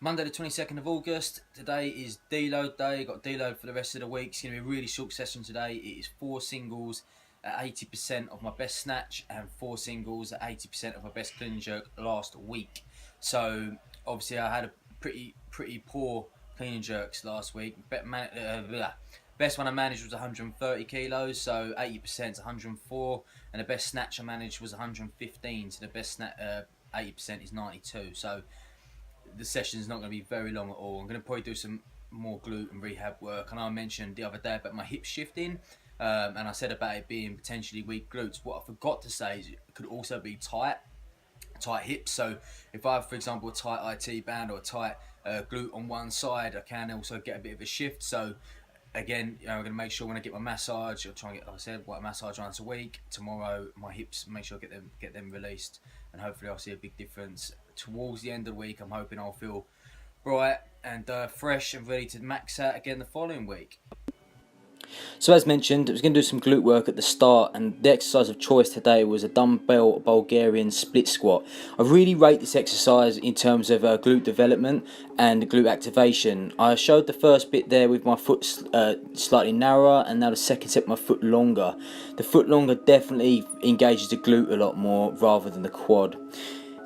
Monday the 22nd of August. Today is deload day. Got deload for the rest of the week. It's going to be a really short session today. It is 4 singles at 80% of my best snatch and 4 singles at 80% of my best clean and jerk last week. So obviously I had a pretty poor clean and jerks last week. Best one I managed was 130 kilos, so 80% is 104, and the best snatch I managed was 115. So the best 80% is 92. So the session is not going to be very long at all. I'm going to probably do some more glute and rehab work. And I mentioned the other day about my hip shifting, and I said about it being potentially weak glutes. What I forgot to say is it could also be tight hips. So if I have, for example, a tight IT band or a tight glute on one side, I can also get a bit of a shift. So again, I'm going to make sure when I get my massage, I'll try and get, like I said, a massage once a week. Tomorrow, my hips, make sure I get them released, and hopefully I'll see a big difference towards the end of the week. I'm hoping I'll feel bright and fresh and ready to max out again the following week. So as mentioned, I was going to do some glute work at the start, and the exercise of choice today was a dumbbell Bulgarian split squat. I really rate this exercise in terms of glute development and glute activation. I showed the first bit there with my foot slightly narrower, and now the second set my foot longer. The foot longer definitely engages the glute a lot more rather than the quad.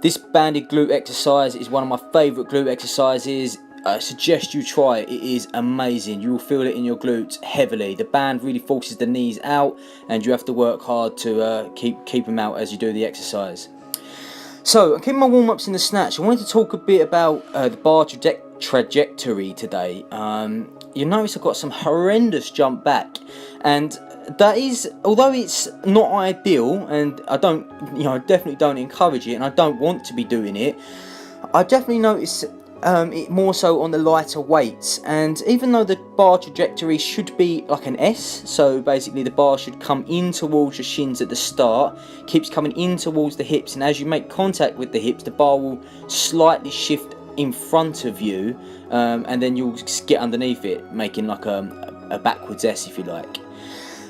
This banded glute exercise is one of my favourite glute exercises. I suggest you try it. It is amazing. You will feel it in your glutes heavily. The band really forces the knees out, and you have to work hard to keep them out as you do the exercise. So, I'm keeping my warm-ups in the snatch. I wanted to talk a bit about the bar trajectory today. You notice I've got some horrendous jump back, and that is, although it's not ideal, and I definitely don't encourage it, and I don't want to be doing it, I definitely notice it more so on the lighter weights. And even though the bar trajectory should be like an S, so basically the bar should come in towards your shins at the start, keeps coming in towards the hips, and as you make contact with the hips, the bar will slightly shift in front of you, and then you'll get underneath it, making like a backwards S, if you like.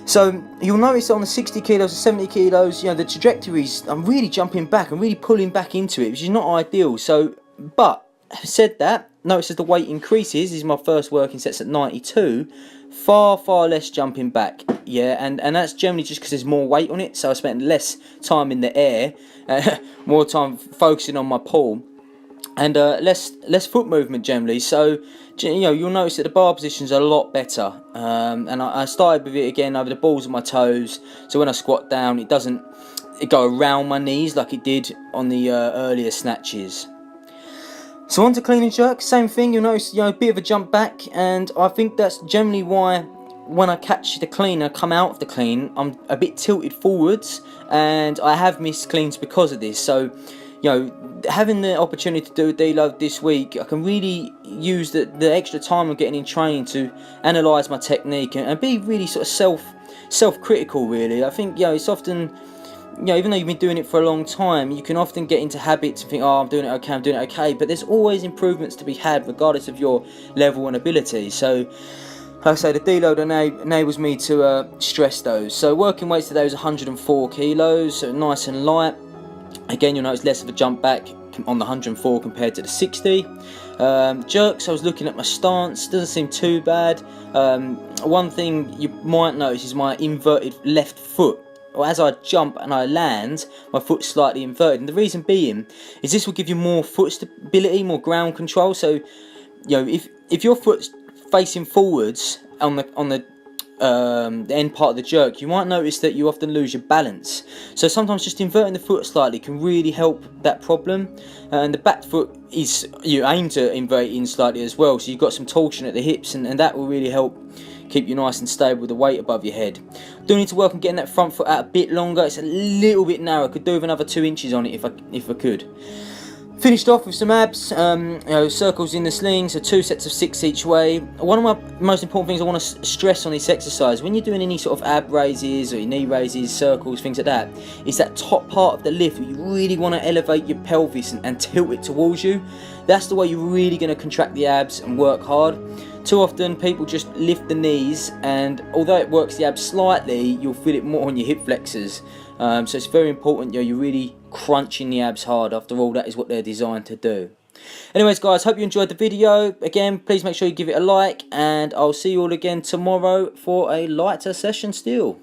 So you'll notice on the 60 kilos or 70 kilos, the trajectories, I'm really jumping back, I'm really pulling back into it, which is not ideal. So, but said that, notice as the weight increases, this is my first working sets at 92, far less jumping back, and that's generally just because there's more weight on it, so I spent less time in the air, more time focusing on my pull, and less foot movement generally. So you'll notice that the bar position's a lot better, and I started with it again over the balls of my toes, so when I squat down it doesn't go around my knees like it did on the earlier snatches. So on to clean and jerk, same thing. You'll notice a bit of a jump back, and I think that's generally why when I catch the clean, I come out of the clean, I'm a bit tilted forwards, and I have missed cleans because of this. So having the opportunity to do a deload this week, I can really use the extra time I'm getting in training to analyse my technique and be really sort of self-critical really. I think it's often, even though you've been doing it for a long time, you can often get into habits and think, oh, I'm doing it okay, but there's always improvements to be had regardless of your level and ability. So like I say, the deload enables me to stress those. So working weights today was 104 kilos, so nice and light. Again, you'll notice less of a jump back on the 104 compared to the 60. Jerks, I was looking at my stance, doesn't seem too bad. One thing you might notice is my inverted left foot. As I jump and I land, my foot's slightly inverted, and the reason being is this will give you more foot stability, more ground control. So if your foot's facing forwards on the end part of the jerk, you might notice that you often lose your balance. So sometimes just inverting the foot slightly can really help that problem. And the back foot is, you aim to invert it in slightly as well, so you've got some torsion at the hips, and that will really help keep you nice and stable with the weight above your head. Do need to work on getting that front foot out a bit longer. It's a little bit narrow. Could do with another 2 inches on it if I could. Finished off with some abs, circles in the sling, so 2 sets of 6 each way. One of my most important things I want to stress on this exercise, when you're doing any sort of ab raises or your knee raises, circles, things like that, is that top part of the lift where you really want to elevate your pelvis and tilt it towards you. That's the way you're really going to contract the abs and work hard. Too often people just lift the knees, and although it works the abs slightly, you'll feel it more on your hip flexors. So it's very important you're really crunching the abs hard. After all, that is what they're designed to do. Anyways, guys, hope you enjoyed the video. Again, please make sure you give it a like, and I'll see you all again tomorrow for a lighter session still.